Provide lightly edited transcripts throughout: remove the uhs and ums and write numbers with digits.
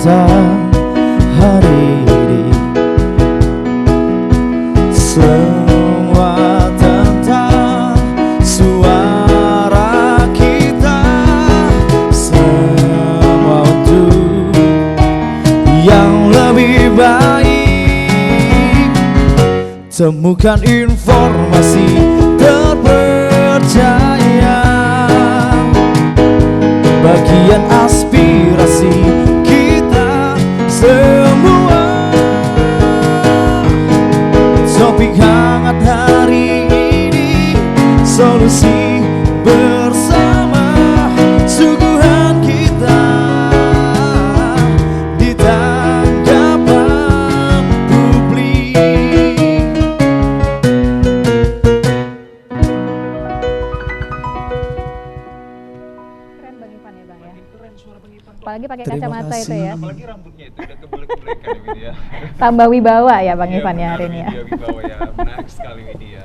tentang hari ini, semua tentang suara kita, semua untuk yang lebih baik. Temukan informasi terpercaya, bagian aspirasi kita semua. Topik hangat hari ini, solusi bersama, suguhan kita di tanggapan publik. Keren Bang Ivan ya Bang ya. Keren suara Bang Ivan. Apalagi pakai Terima kacamata itu kasih. ya. Apalagi rambutnya itu udah keblek-keblekan gitu ya. Tambah wibawa ya Bang Iya, Ivan ya benar, hari ini ya. Widya Wibawa ya, menarik sekali Widya.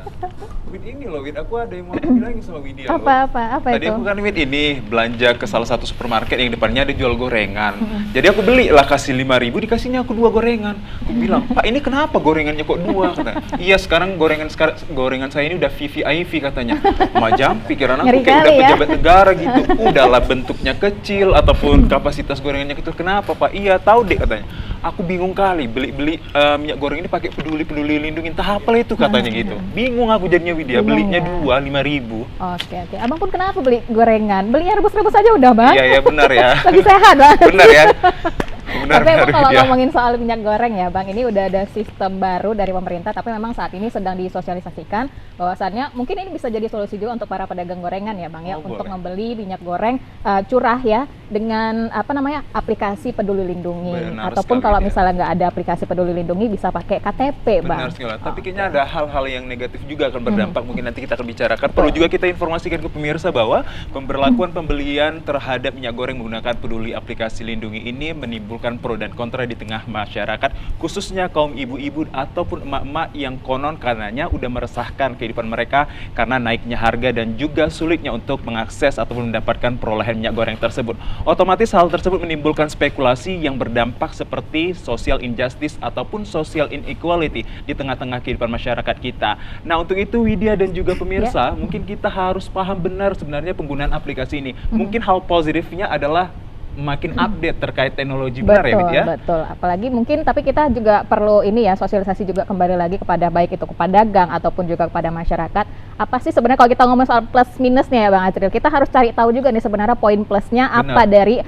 Wid ini loh, Wid, aku ada yang mau bilang sama Widya loh. Apa Tadi itu? aku kan Wid ini belanja ke salah satu supermarket yang depannya ada jual gorengan. Jadi aku beli lah, kasih 5.000, dikasihnya aku 2 gorengan. Aku bilang, Pak ini kenapa gorengannya kok 2? Kata, iya sekarang gorengan saya ini udah VVIP katanya. Majam pikiran aku Ngeri kayak udah kali ya. pejabat negara gitu. Udahlah bentuknya kecil ataupun kapasitas gorengannya kecil. Kenapa Pak? Iya tahu deh katanya. Aku bingung kali beli minyak goreng ini pakai peduli lindungi, entah apa itu katanya gitu. Bingung aku jadinya Widya, Bingung belinya ya. 5.000. Oke. Abang pun kenapa beli gorengan? Belinya rebus-rebus aja udah Bang. Iya benar ya. Lebih sehat Bang. Benar ya. Benar, Tapi emang kalau Widya. ngomongin soal minyak goreng ya Bang, ini udah ada sistem baru dari pemerintah, tapi memang saat ini sedang disosialisasikan bahwasannya mungkin ini bisa jadi solusi juga untuk para pedagang gorengan ya Bang ya, Oh, untuk boleh. membeli minyak goreng curah ya dengan aplikasi Peduli Lindungi. Benar Ataupun sekali, kalau Widya. misalnya nggak ada aplikasi Peduli Lindungi bisa pakai KTP Bang. Benar sekali. Tapi kayaknya ada hal-hal yang negatif juga akan berdampak. Mungkin nanti kita akan bicarakan. Perlu juga kita informasikan ke pemirsa bahwa pemberlakuan pembelian terhadap minyak goreng menggunakan Peduli Aplikasi Lindungi ini menimbulkan pro dan kontra di tengah masyarakat, khususnya kaum ibu-ibu ataupun emak-emak yang konon karenanya udah meresahkan kehidupan mereka karena naiknya harga dan juga sulitnya untuk mengakses ataupun mendapatkan perolehan minyak goreng tersebut. Otomatis hal tersebut menimbulkan spekulasi yang berdampak seperti social injustice ataupun social inequality di tengah-tengah kehidupan masyarakat kita. Nah, untuk itu Widya dan juga pemirsa, mungkin kita harus paham benar sebenarnya penggunaan aplikasi ini. Mungkin hal positifnya adalah makin update terkait teknologi, benar ya Widya? Betul. Apalagi mungkin, tapi kita juga perlu ini ya, sosialisasi juga kembali lagi kepada baik itu ke pedagang ataupun juga kepada masyarakat. Apa sih sebenarnya kalau kita ngomong soal plus minusnya ya Bang Azril, kita harus cari tahu juga nih sebenarnya poin plusnya apa dari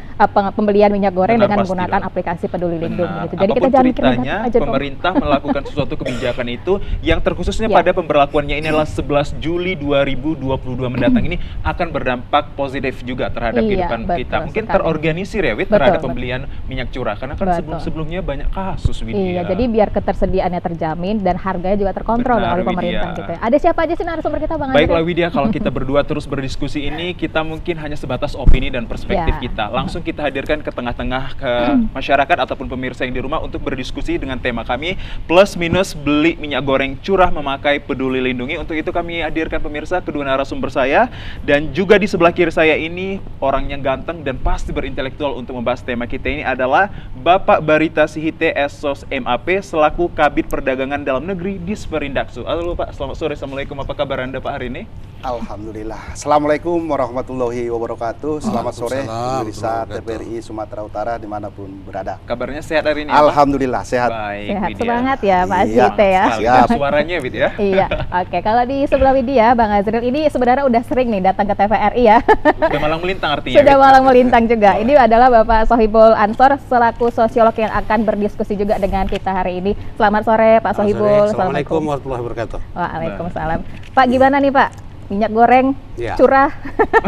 pembelian minyak goreng Benar, dengan pasti menggunakan dong. aplikasi Peduli Lindungi Benar. gitu. Jadi Apapun kita jangan mikir ceritanya, negatif aja dong. pemerintah melakukan sesuatu kebijakan itu yang terkhususnya Ya. pada pemberlakuannya ini adalah 11 Juli 2022 mendatang ini akan berdampak positif juga terhadap Iya, kehidupan betul kita. Mungkin sekali. terorganisir ya Wid, Betul, terhadap betul. pembelian minyak curah karena kan Betul. sebelum-sebelumnya banyak kasus Widya. Iya, jadi biar ketersediaannya terjamin dan harganya juga terkontrol Benar, oleh pemerintah Widya. gitu ya. Ada siapa aja sih narasumber kita Bang Baiklah Azril? Widya, kalau kita berdua terus berdiskusi ini, kita mungkin hanya sebatas opini dan perspektif Ya. kita. Langsung kita hadirkan ke tengah-tengah ke masyarakat ataupun pemirsa yang di rumah untuk berdiskusi dengan tema kami, plus minus beli minyak goreng curah memakai Peduli Lindungi. Untuk itu kami hadirkan pemirsa kedua narasumber saya, dan juga di sebelah kiri saya ini orang yang ganteng dan pasti berintelektual untuk membahas tema kita ini adalah Bapak Barita Sihite SOS MAP selaku Kabid Perdagangan Dalam Negeri Disperindaxu. Halo Pak, selamat sore. Assalamualaikum, apa kabar Anda Pak hari ini? Alhamdulillah. Assalamualaikum warahmatullahi wabarakatuh. Selamat sore Waalaikumsalam pemirsa warahmatullahi TVRI Sumatera Utara dimanapun berada. Kabarnya sehat hari ini ya, Pak? Alhamdulillah sehat. Baik, Sehat Widya. semangat ya Pak Iya. Azril ya. Sekali. Siap. Suaranya Wid ya. Iya, oke. Kalau di sebelah Widya, Bang Azril ini sebenarnya udah sering nih datang ke TVRI ya. Sudah malang melintang artinya. Sudah Wid. malang melintang juga. Ini adalah Bapak Sohibul Ansor selaku sosiolog yang akan berdiskusi juga dengan kita hari ini. Selamat sore Pak Sohibul. Assalamualaikum warahmatullahi wabarakatuh. Waalaikumsalam. Pak gimana nih Pak? Minyak goreng Ya. curah.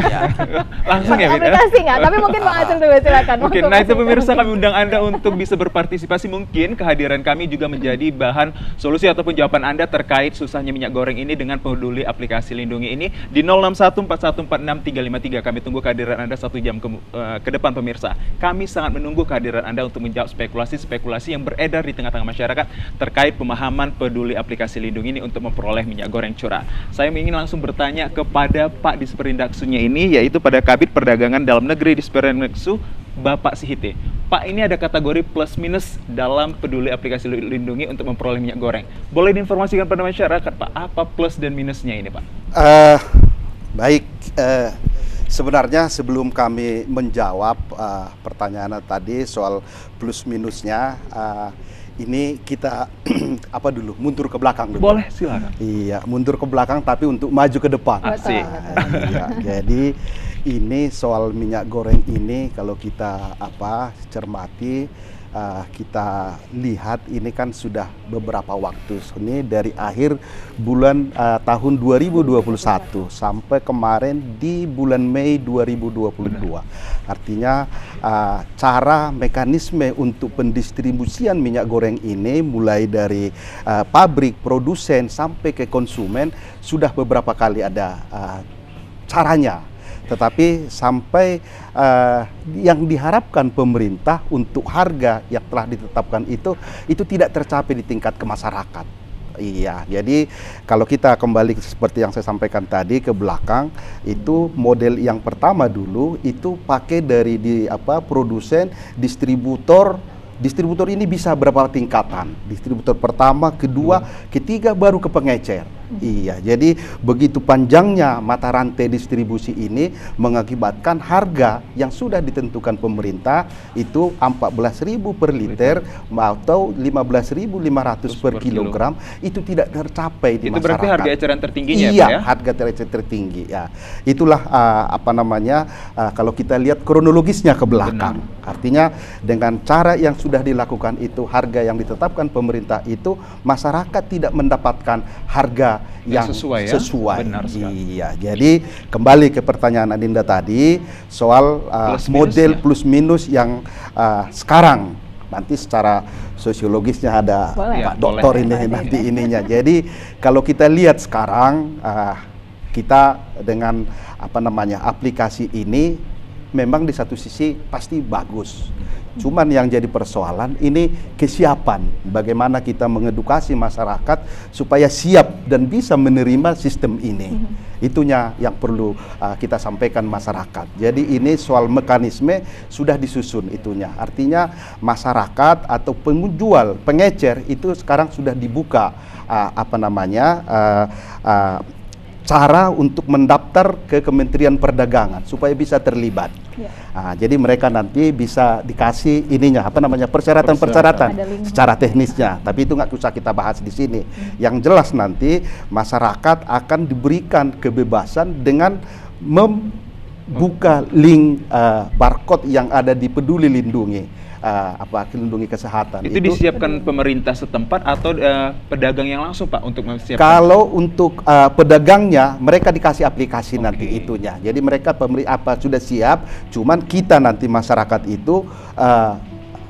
Ya. Langsung Pakai ya Wid ya. aplikasi nggak? Tapi mungkin Bang Azril dulu silakan. Oke, Monggo, nah itu Mas. pemirsa kami undang Anda untuk bisa berpartisipasi. Mungkin kehadiran kami juga menjadi bahan solusi ataupun jawaban Anda terkait susahnya minyak goreng ini dengan Peduli Aplikasi Lindungi ini di 0614146353. Kami tunggu kehadiran Anda 1 jam ke depan pemirsa. Kami sangat menunggu kehadiran Anda untuk menjawab spekulasi-spekulasi yang beredar di tengah-tengah masyarakat terkait pemahaman Peduli Aplikasi Lindungi ini untuk memperoleh minyak goreng curah. Saya ingin langsung bertanya kepada Pak Disperindaxunya ini, yaitu pada Kabid Perdagangan Dalam Negeri Disperindaxu, Bapak Sihite. Pak, ini ada kategori plus minus dalam peduli aplikasi lindungi untuk memperoleh minyak goreng. Boleh diinformasikan pada masyarakat, Pak, apa plus dan minusnya ini, Pak? Baik, sebenarnya sebelum kami menjawab pertanyaan tadi soal plus minusnya, ini kita apa dulu, mundur ke belakang dulu. Boleh, silakan. Iya, mundur ke belakang tapi untuk maju ke depan. Asik. Iya, jadi ini soal minyak goreng ini kalau kita cermati, kita lihat ini kan sudah beberapa waktu ini dari akhir bulan tahun 2021 sampai kemarin di bulan Mei 2022. Artinya cara mekanisme untuk pendistribusian minyak goreng ini mulai dari pabrik, produsen sampai ke konsumen sudah beberapa kali ada caranya. Tetapi sampai yang diharapkan pemerintah untuk harga yang telah ditetapkan itu tidak tercapai di tingkat ke masyarakat. Iya, jadi kalau kita kembali seperti yang saya sampaikan tadi ke belakang, itu model yang pertama dulu itu pakai dari produsen, distributor. Distributor ini bisa berapa tingkatan? Distributor pertama, kedua, ketiga, baru ke pengecer. Iya, jadi begitu panjangnya mata rantai distribusi ini mengakibatkan harga yang sudah ditentukan pemerintah itu 14.000 per liter atau 15.500 per kilogram itu tidak tercapai di masyarakat. Itu berarti harga eceran tertingginya, iya, Pak, ya? Harga eceran tertinggi. Ya, itulah kalau kita lihat kronologisnya ke belakang. Benar. Artinya dengan cara yang sudah dilakukan itu, harga yang ditetapkan pemerintah itu, masyarakat tidak mendapatkan harga yang sesuai. Benar sekali. Iya, jadi kembali ke pertanyaan Adinda tadi soal model plus minus yang sekarang nanti secara sosiologisnya ada Pak Doktor ini nanti ininya. Jadi kalau kita lihat sekarang kita dengan aplikasi ini memang di satu sisi pasti bagus. Cuman yang jadi persoalan ini kesiapan, bagaimana kita mengedukasi masyarakat supaya siap dan bisa menerima sistem ini. Itunya yang perlu kita sampaikan masyarakat. Jadi ini soal mekanisme sudah disusun itunya. Artinya masyarakat atau penjual, pengecer itu sekarang sudah dibuka cara untuk mendaftar ke Kementerian Perdagangan supaya bisa terlibat. Jadi mereka nanti bisa dikasih persyaratan-persyaratan secara teknisnya. Tapi itu nggak usah kita bahas di sini. Yang jelas nanti masyarakat akan diberikan kebebasan dengan membuka link barcode yang ada di Peduli Lindungi. Lindungi kesehatan itu disiapkan pemerintah setempat atau pedagang yang langsung, Pak, untuk mempersiapkan? Kalau untuk pedagangnya mereka dikasih aplikasi nanti itunya. Jadi mereka sudah siap, cuman kita nanti masyarakat itu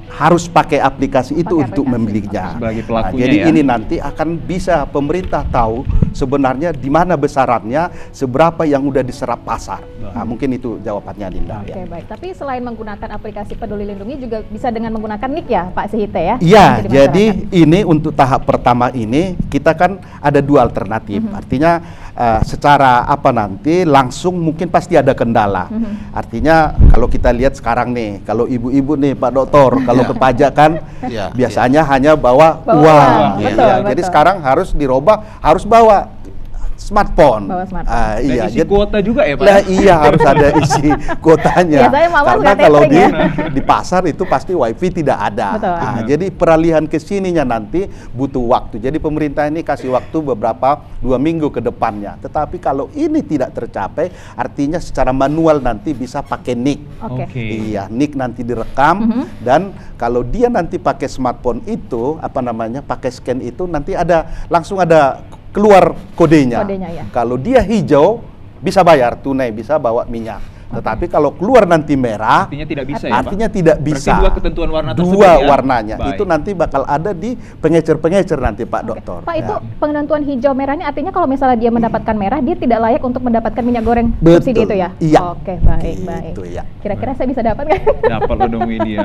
harus pakai aplikasi itu untuk membelinya. Sebagai pelakunya, jadi ini nanti akan bisa pemerintah tahu sebenarnya di mana besarannya, seberapa yang udah diserap pasar. Mungkin itu jawabannya, Dinda. Oke, baik. Tapi selain menggunakan aplikasi Peduli Lindungi juga bisa dengan menggunakan NIK ya, Pak Sihite ya? Iya, jadi ini untuk tahap pertama ini kita kan ada dua alternatif. Artinya secara nanti langsung mungkin pasti ada kendala. Artinya kalau kita lihat sekarang nih, kalau ibu-ibu nih Pak Doktor, kalau ke pajak kan biasanya hanya bawa uang. Jadi sekarang harus dirubah, harus bawa smartphone. Iya, isi kuota juga ya, Pak? Nah, iya, harus ada isi kuotanya. Karena kalau di pasar itu pasti wifi tidak ada. Jadi peralihan ke sininya nanti butuh waktu. Jadi pemerintah ini kasih waktu beberapa 2 minggu ke depannya. Tetapi kalau ini tidak tercapai, artinya secara manual nanti bisa pakai NIK. Iya, NIK nanti direkam dan kalau dia nanti pakai smartphone itu pakai scan itu nanti langsung ada keluar kodenya. Kalau dia hijau bisa bayar tunai, bisa bawa minyak. Tetapi kalau keluar nanti merah, artinya tidak bisa ya, Pak? Artinya tidak bisa. Berarti dua ketentuan warna tersebut dua ya? warnanya. Baik. Itu nanti bakal ada di pengecer-pengecer nanti, Pak Doktor. Pak, itu penentuan hijau merahnya artinya kalau misalnya dia mendapatkan merah, dia tidak layak untuk mendapatkan minyak goreng subsidi itu ya? Iya. Oke, baik. Gitu, ya. Kira-kira saya bisa dapat nggak? Dapat loh dong, Widya.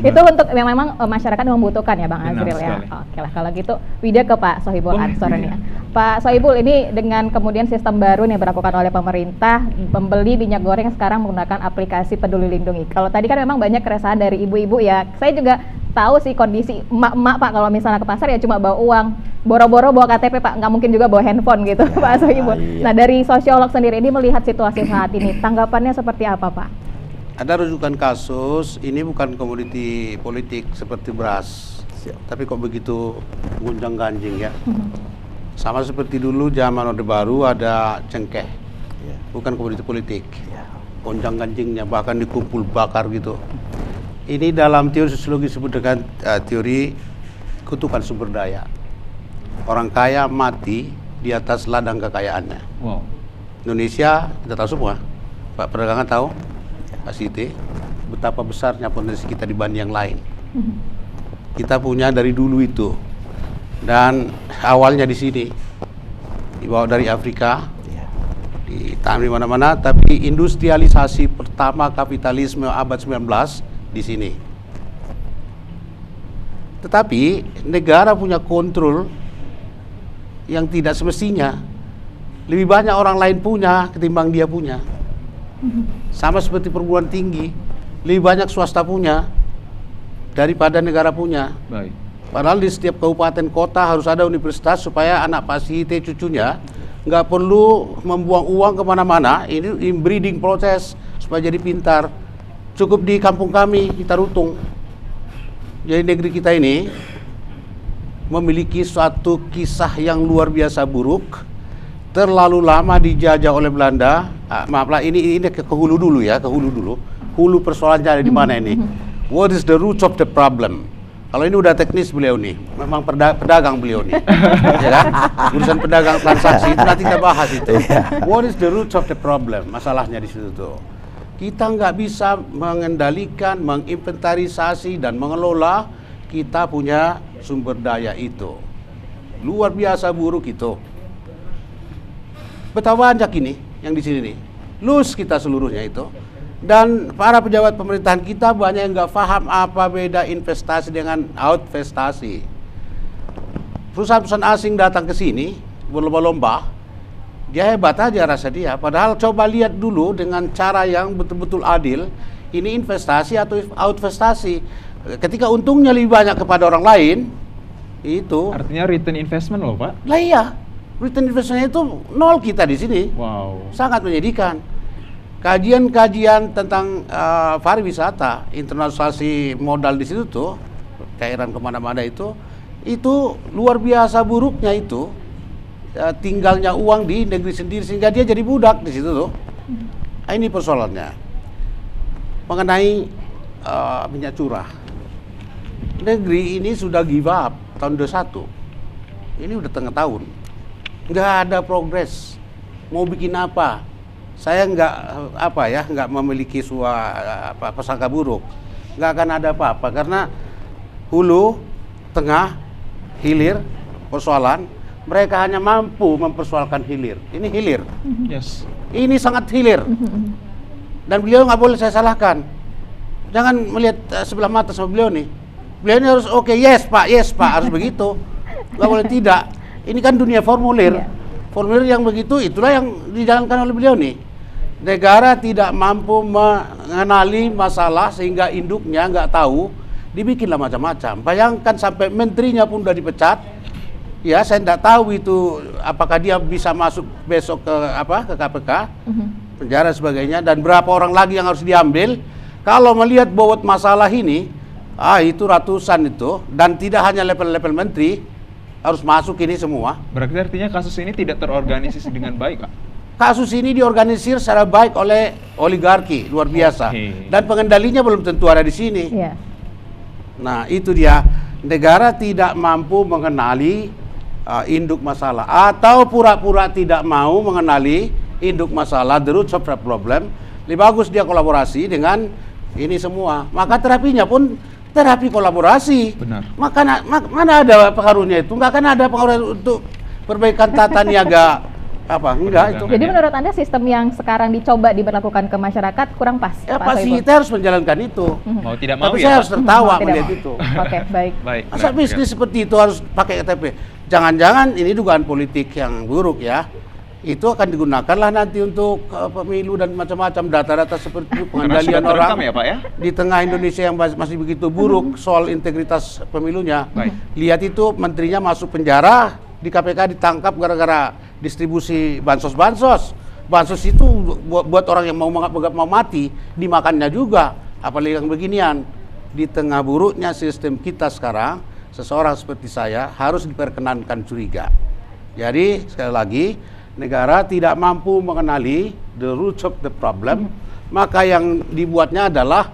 Itu untuk yang memang masyarakat membutuhkan ya, Bang Azril ya. Oke lah, kalau gitu Widya ke Pak Sohibul Ansor nih. Pak Sohibul, ini dengan kemudian sistem baru yang diberlakukan oleh pemerintah, pembeli minyak goreng sekarang menggunakan aplikasi Peduli Lindungi. Kalau tadi kan memang banyak keresahan dari ibu-ibu ya. Saya juga tahu sih kondisi emak-emak Pak, kalau misalnya ke pasar ya cuma bawa uang, boro-boro bawa KTP Pak, nggak mungkin juga bawa handphone gitu Pak atau Ibu. Iya. Nah dari sosiolog sendiri ini melihat situasi saat ini, tanggapannya seperti apa Pak? Ada rujukan kasus, ini bukan komoditi politik seperti beras, tapi kok begitu gunjang ganjing ya. Sama seperti dulu zaman Orde Baru ada cengkeh, bukan komoditi politik. Gonjang ganjingnya bahkan dikumpul bakar gitu. Ini dalam teori sosiologi disebut dengan teori kutukan sumber daya. Orang kaya mati di atas ladang kekayaannya. Wow. Indonesia kita tahu semua, Pak Perdagangan tahu, Pak Siti, betapa besarnya potensi kita dibanding yang lain. Kita punya dari dulu itu, dan awalnya di sini, dibawa dari Afrika, ditanam di mana-mana, tapi industrialisasi pertama kapitalisme abad 19 di sini. Tetapi negara punya kontrol yang tidak semestinya. Lebih banyak orang lain punya ketimbang dia punya. Sama seperti perguruan tinggi, lebih banyak swasta punya daripada negara punya. Baik. Padahal di setiap kabupaten kota harus ada universitas supaya anak Pak Sihite cucunya nggak perlu membuang uang kemana-mana. Ini inbreeding proses supaya jadi pintar. Cukup di kampung kami, kita Tarutung. Jadi negeri kita ini memiliki suatu kisah yang luar biasa buruk. Terlalu lama dijajah oleh Belanda. Maaflah, ini ke hulu dulu ya, ke hulu dulu. Hulu persoalannya ada di mana ini? What is the root of the problem? Kalau ini udah teknis beliau nih, memang pedagang beliau nih, ya kan? Urusan pedagang transaksi itu nanti kita bahas itu. What is the root of the problem? Masalahnya di situ tuh. Kita nggak bisa mengendalikan, menginventarisasi dan mengelola kita punya sumber daya itu. Luar biasa buruk itu. Betapa banyak ini yang di sini nih, lus kita seluruhnya itu. Dan para pejabat pemerintahan kita banyak yang nggak paham apa beda investasi dengan outvestasi. Perusahaan-perusahaan asing datang ke sini berlomba-lomba, dia hebat aja rasa dia. Padahal coba lihat dulu dengan cara yang betul-betul adil, ini investasi atau outvestasi. Ketika untungnya lebih banyak kepada orang lain, itu Artinya return investment loh Pak. lah iya, return investmentnya itu nol kita di sini. Wow. Sangat menyedihkan. Kajian-kajian tentang pariwisata, internalisasi modal di situ tuh, cairan kemana-mana itu luar biasa buruknya itu. Tinggalnya uang di negeri sendiri sehingga dia jadi budak di situ tuh. Ini persoalannya. Mengenai minyak curah, negeri ini sudah give up tahun 21. Ini udah tengah tahun, nggak ada progres. Mau bikin apa? Saya nggak memiliki prasangka buruk. Nggak akan ada apa-apa karena hulu, tengah, hilir persoalan. Mereka hanya mampu mempersoalkan hilir. Ini hilir. Yes. Ini sangat hilir. Dan beliau nggak boleh saya salahkan. Jangan melihat sebelah mata sama beliau nih. Beliau ini harus oke, yes Pak, harus begitu. Nggak boleh tidak. Ini kan dunia formulir. Formulir yang begitu itulah yang dijalankan oleh beliau nih. Negara tidak mampu mengenali masalah sehingga induknya nggak tahu, dibikinlah macam-macam. Bayangkan sampai menterinya pun udah dipecat. Ya, saya tidak tahu itu apakah dia bisa masuk besok ke KPK, penjara sebagainya, dan berapa orang lagi yang harus diambil. Kalau melihat bobot masalah ini, itu ratusan itu, dan tidak hanya level-level menteri harus masuk ini semua. Berarti artinya kasus ini tidak terorganisasi dengan baik Pak? Kasus ini diorganisir secara baik oleh oligarki luar biasa, dan pengendalinya belum tentu ada di sini. Nah itu dia, negara tidak mampu mengenali induk masalah atau pura-pura tidak mau mengenali induk masalah, the root of the problem. Lebih bagus dia kolaborasi dengan ini semua, maka terapinya pun terapi kolaborasi. Benar. Maka mana ada pengaruhnya itu? Nggak akan ada pengaruh untuk perbaikan tata niaga. Enggak itu. Jadi menurut Anda sistem yang sekarang dicoba diberlakukan ke masyarakat kurang pas? Ya pasti kita harus menjalankan itu. Mau tidak mau Tapi ya saya Pak? harus tertawa Tidak melihat mau. itu. Oke, baik. Baik. Masa bisnis seperti itu harus pakai KTP? Jangan-jangan ini dugaan politik yang buruk ya. itu akan digunakanlah nanti untuk pemilu dan macam-macam data-data seperti itu, Karena sudah pengendalian orang terekam ya Pak ya? di tengah Indonesia yang masih begitu buruk soal integritas pemilunya. Baik. Lihat itu menterinya masuk penjara, di KPK ditangkap gara-gara distribusi bansos-bansos. Bansos itu buat orang yang mau mati, dimakannya juga. Apalagi yang beginian. Di tengah buruknya sistem kita sekarang, seseorang seperti saya harus diperkenankan curiga. Jadi sekali lagi, negara tidak mampu mengenali the roots of the problem, maka yang dibuatnya adalah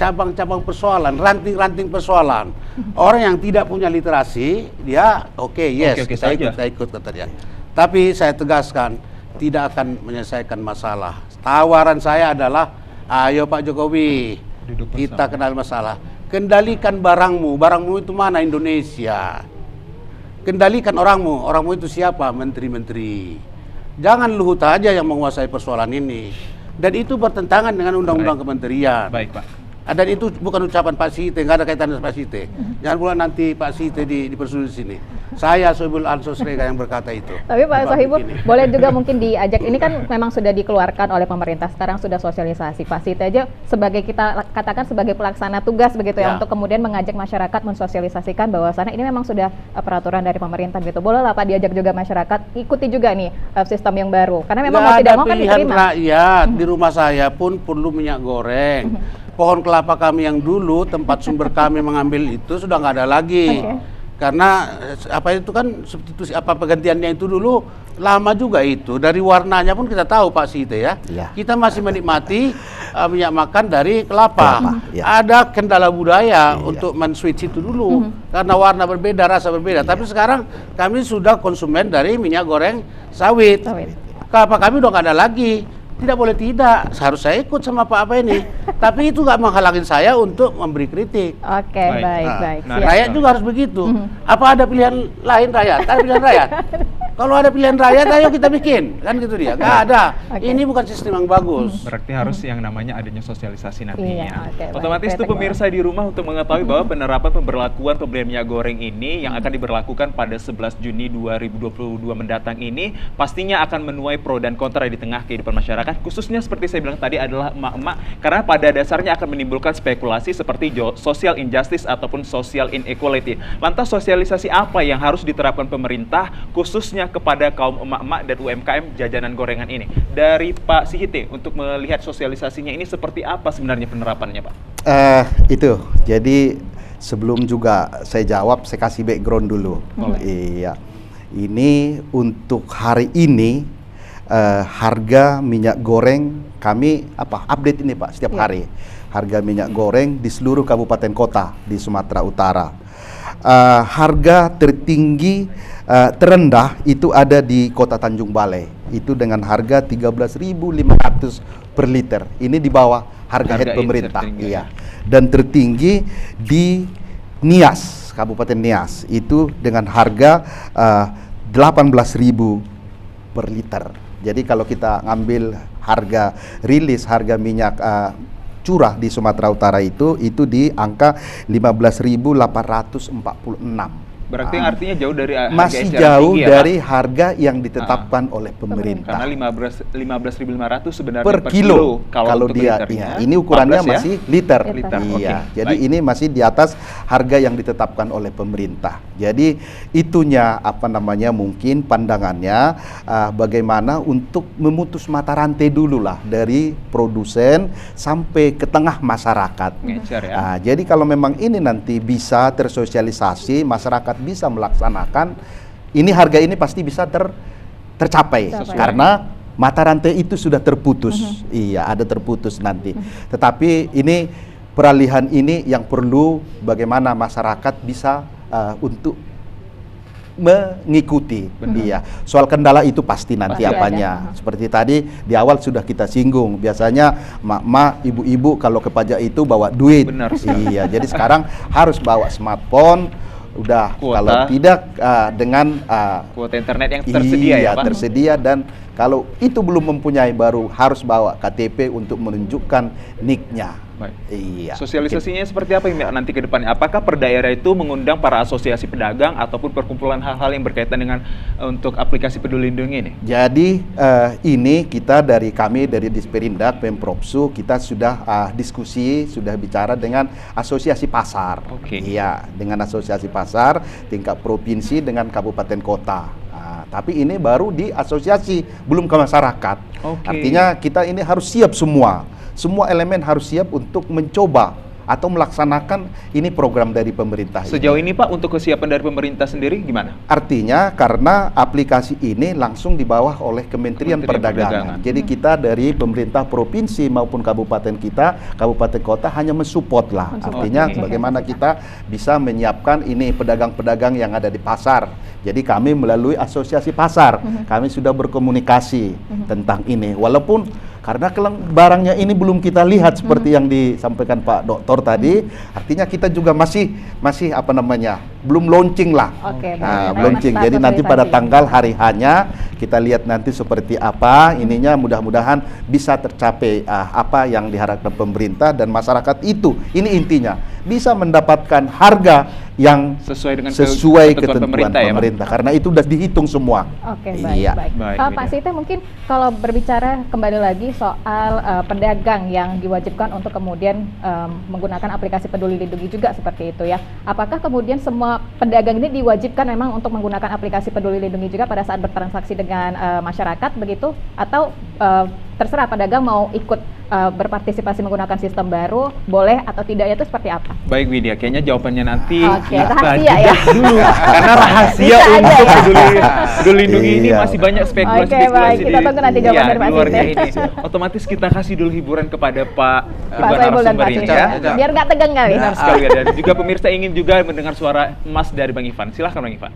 cabang-cabang persoalan, ranting-ranting persoalan. Orang yang tidak punya literasi, dia yes, Oke-oke kita ikut kata dia. Tapi saya tegaskan, tidak akan menyelesaikan masalah. Tawaran saya adalah, ayo Pak Jokowi, Duduk kita bersama. kenal masalah. Kendalikan barangmu itu mana? Indonesia. Kendalikan orangmu itu siapa? Menteri-menteri. Jangan Luhut aja yang menguasai persoalan ini. Dan itu bertentangan dengan undang-undang kementerian. Baik Pak. Dan itu bukan ucapan Pak Site, nggak ada kaitannya dengan Pak Site. Jangan pula nanti Pak Site dipersulit di sini. Saya Sohibul Ansosrega yang berkata itu. Tapi Pak Bukan Sohibul, begini. boleh juga mungkin diajak, ini kan memang sudah dikeluarkan oleh pemerintah, sekarang sudah sosialisasi. Pak Site aja sebagai, kita katakan sebagai pelaksana tugas begitu ya, Ya. untuk kemudian mengajak masyarakat mensosialisasikan bahwasannya ini memang sudah peraturan dari pemerintah gitu. Boleh lah Pak diajak juga masyarakat, ikuti juga nih sistem yang baru. Karena memang mau Nggak tidak ada mau kan pilihan diterima. rakyat. Di rumah saya pun perlu minyak goreng. Pohon kelapa kami yang dulu tempat sumber kami mengambil itu sudah nggak ada lagi. Oke. Karena itu kan substitusi pergantiannya itu dulu lama juga itu. Dari warnanya pun kita tahu Pak Site ya. Iya. Kita masih menikmati minyak makan dari kelapa. Kelapa, ya. Ada kendala budaya Iya. untuk men-switch itu dulu karena warna berbeda, rasa berbeda. Tapi sekarang kami sudah konsumen dari minyak goreng sawit. Sawit. Kelapa kami udah nggak ada lagi. Tidak boleh tidak, harus saya ikut sama Pak apa ini. Tapi itu nggak menghalangin saya untuk memberi kritik. Oke, Baik. baik. Nah, Siap. Rakyat juga harus begitu. Apa ada pilihan lain rakyat? Ada pilihan rakyat? Kalau ada pilihan rakyat, ayo kita bikin, kan gitu dia. Nggak ada. Oke. Ini bukan sistem yang bagus. Berarti harus yang namanya adanya sosialisasi nantinya. Iya, oke, baik. Otomatis itu Kritik pemirsa di rumah untuk mengetahui bahwa penerapan pemberlakuan pembelian minyak goreng ini yang akan diberlakukan pada 11 Juni 2022 mendatang ini pastinya akan menuai pro dan kontra di tengah kehidupan masyarakat, khususnya seperti saya bilang tadi adalah emak-emak, karena pada dasarnya akan menimbulkan spekulasi seperti social injustice ataupun social inequality. Lantas sosialisasi apa yang harus diterapkan pemerintah khususnya kepada kaum emak-emak dan UMKM jajanan gorengan ini? Dari Pak Sihite, untuk melihat sosialisasinya ini seperti apa sebenarnya penerapannya Pak? Itu. Jadi sebelum juga saya jawab, saya kasih background dulu. Iya. Ini untuk hari ini harga minyak goreng kami update ini Pak setiap hari. Harga minyak goreng di seluruh kabupaten kota di Sumatera Utara. Harga tertinggi terendah itu ada di Kota Tanjung Balai. Itu dengan harga 13.500 per liter. Ini di bawah harga head pemerintah. tertinggi. Iya. Dan tertinggi di Nias, Kabupaten Nias. Itu dengan harga 18.000 per liter. Jadi kalau kita ngambil harga rilis harga minyak curah di Sumatera Utara itu di angka 15.846. Berarti artinya jauh dari harga Masih eceran jauh tinggi ya, dari Pak? harga yang ditetapkan oleh pemerintah. Karena 15.500 sebenarnya Per kilo kalau untuk dia liternya. ini ukurannya 14 ya? masih liter. Liter, Iya. oke. Jadi Baik. ini masih di atas harga yang ditetapkan oleh pemerintah. Jadi itunya mungkin pandangannya bagaimana untuk memutus mata rantai dulu lah dari produsen sampai ke tengah masyarakat. Ngecer ya. Jadi kalau memang ini nanti bisa tersosialisasi, masyarakat bisa melaksanakan, ini harga ini pasti bisa tercapai karena mata rantai itu sudah terputus. Iya, ada terputus nanti. Tetapi ini peralihan ini yang perlu bagaimana masyarakat bisa untuk mengikuti. Iya, soal kendala itu pasti nanti Pasti apanya. ada. Seperti tadi di awal sudah kita singgung. Biasanya mak-mak, ibu-ibu kalau ke pajak itu bawa duit. Benar. Iya, jadi sekarang harus bawa smartphone. Udah, Kuota. kalau tidak dengan Kuota internet yang tersedia iya, ya Pak? tersedia, dan kalau itu belum mempunyai baru harus bawa KTP untuk menunjukkan NIK-nya. Baik. Iya. Sosialisasinya seperti apa Mbak nanti ke depannya? Apakah per daerah itu mengundang para asosiasi pedagang ataupun perkumpulan hal-hal yang berkaitan dengan untuk aplikasi Peduli Lindungi ini? Jadi ini kita kami dari Disperindak Pemprovsu kita sudah diskusi, sudah bicara dengan asosiasi pasar. Oke. Iya, dengan asosiasi pasar tingkat provinsi dengan kabupaten kota. Tapi ini baru di asosiasi, belum ke masyarakat. Oke. Artinya kita ini harus siap semua. Semua elemen harus siap untuk mencoba atau melaksanakan ini program dari pemerintah. Sejauh ini Pak, untuk kesiapan dari pemerintah sendiri gimana? Artinya karena aplikasi ini langsung di bawah oleh Kementerian Perdagangan. Jadi kita dari pemerintah provinsi maupun kabupaten kabupaten kota hanya mensupport lah. Artinya Oke. bagaimana kita bisa menyiapkan ini pedagang-pedagang yang ada di pasar. Jadi kami melalui asosiasi pasar, kami sudah berkomunikasi tentang ini. Walaupun karena barangnya ini belum kita lihat seperti yang disampaikan Pak Doktor tadi, artinya kita juga masih apa namanya, belum launching lah. Oke, Launching. Jadi nanti pada tanggal hari hanya kita lihat nanti seperti apa ininya, mudah-mudahan bisa tercapai apa yang diharapkan pemerintah dan masyarakat itu. Ini intinya bisa mendapatkan harga yang Sesuai dengan ketentuan pemerintah, ya, Pak? pemerintah. Karena itu sudah dihitung semua. Oke, Iya. baik. Baik, Pak Widya. Site, mungkin kalau berbicara kembali lagi soal pedagang yang diwajibkan untuk kemudian menggunakan aplikasi Peduli Lindungi juga seperti itu ya. Apakah kemudian semua pedagang ini diwajibkan memang untuk menggunakan aplikasi Peduli Lindungi juga pada saat bertransaksi dengan masyarakat begitu? Atau terserah pedagang mau ikut berpartisipasi menggunakan sistem baru, boleh atau tidaknya itu seperti apa? Baik Widya, kayaknya jawabannya nanti Oke, kita rahasia jeda ya. dulu karena rahasia Bisa aja untuk ya. Peduli Lindungi ini Iya. masih banyak spekulasi. Oke, baik. Kita tunggu nanti jawaban dari di Pak luarnya Site. ini. Otomatis kita kasih dulu hiburan kepada Pak kedua Saiful dan Pak narasumber ini Site. ya. Biar nggak tegang kali. Benar sekali dan juga pemirsa ingin juga mendengar suara emas dari Bang Ivan. Silahkan Bang Ivan.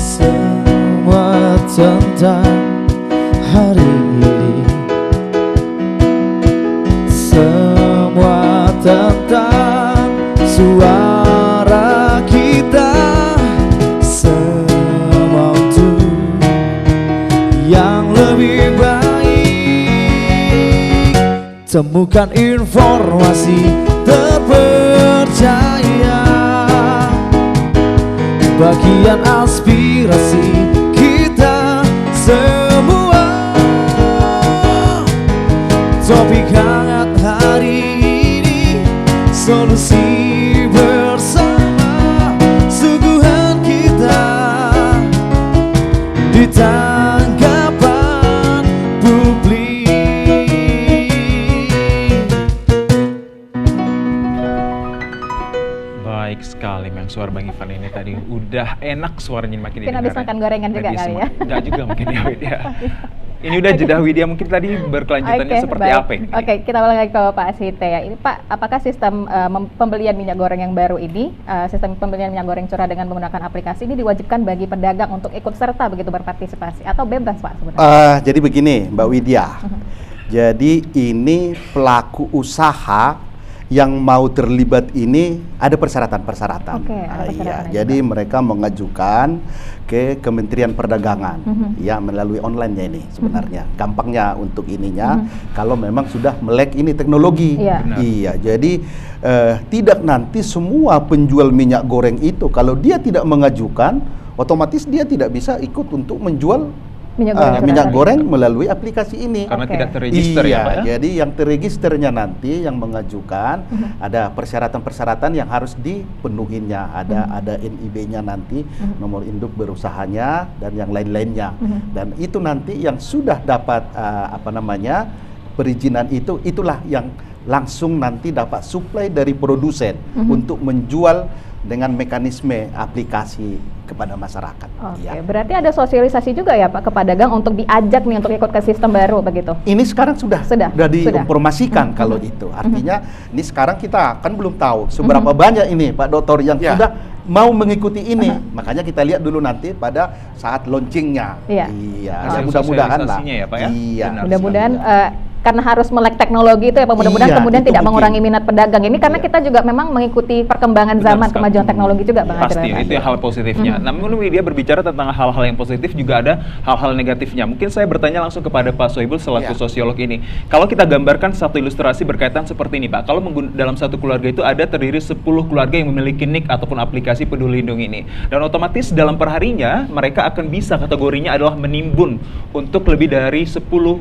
Semua tentang hari ini, semua tentang suara kita, semua untuk yang lebih baik. Temukan informasi terpercaya, bagian aspirasi kita semua. Topik hangat hari ini, solusi bersama, suguhan kita di tanggapan publik. Baik sekali memang suara Bang Ivan ini tadi udah enak suaranya makin Mungkin habis makan gorengan juga kali ya. Enggak juga mungkin ya Widya. Ini udah jeda Widya, mungkin tadi berkelanjutannya seperti baik. apa ini? Oke, kita balik lagi ke Pak Site ya. Ini Pak, apakah sistem pembelian minyak goreng yang baru ini, sistem pembelian minyak goreng curah dengan menggunakan aplikasi ini diwajibkan bagi pedagang untuk ikut serta begitu berpartisipasi atau bebas Pak sebenarnya? Jadi begini Mbak Widya, jadi ini pelaku usaha yang mau terlibat ini ada persyaratan-persyaratan. Oke, ada persyaratan juga. Jadi mereka mengajukan ke Kementerian Perdagangan, ya melalui online-nya ini sebenarnya. Gampangnya untuk ininya, kalau memang sudah melek ini teknologi. Iya. Benar. Iya, jadi tidak nanti semua penjual minyak goreng itu kalau dia tidak mengajukan, otomatis dia tidak bisa ikut untuk menjual Minyak goreng curah minyak tadi. goreng melalui aplikasi ini. Karena Oke. tidak terregister ya Pak ya? Jadi yang terregisternya nanti yang mengajukan ada persyaratan-persyaratan yang harus dipenuhinya. Ada NIB-nya nanti, nomor induk berusahanya dan yang lain-lainnya. Dan itu nanti yang sudah dapat perizinan itulah yang langsung nanti dapat supply dari produsen untuk menjual dengan mekanisme aplikasi kepada masyarakat. Oke, Ya. berarti ada sosialisasi juga ya Pak ke pedagang untuk diajak nih untuk ikut ke sistem baru begitu? Ini sekarang sudah Sudah. diinformasikan kalau itu. Artinya ini sekarang kita kan belum tahu seberapa banyak ini Pak Dokter yang Ya. sudah mau mengikuti ini. Makanya kita lihat dulu nanti pada saat launchingnya. Iya. Iya. Hasil Ya, mudah-mudahan lah. sosialisasinya ya, Pak ya? Iya. Benar. Mudah-mudahan karena harus melek teknologi itu ya Pak, mudah-mudahan Iya, kemudian itu tidak mungkin. mengurangi minat pedagang ini karena Iya. kita juga memang mengikuti perkembangan Benar zaman, sekali. kemajuan teknologi juga Bang Pasti, Ajril. itu yang hal positifnya. Namun dia berbicara tentang hal-hal yang positif juga ada hal-hal negatifnya. Mungkin saya bertanya langsung kepada Pak Soebul selaku Ya. sosiolog ini. Kalau kita gambarkan satu ilustrasi berkaitan seperti ini Pak, kalau dalam satu keluarga itu ada terdiri 10 keluarga yang memiliki NIK ataupun aplikasi Peduli Lindungi ini. Dan otomatis dalam perharinya mereka akan bisa kategorinya adalah menimbun untuk lebih dari 10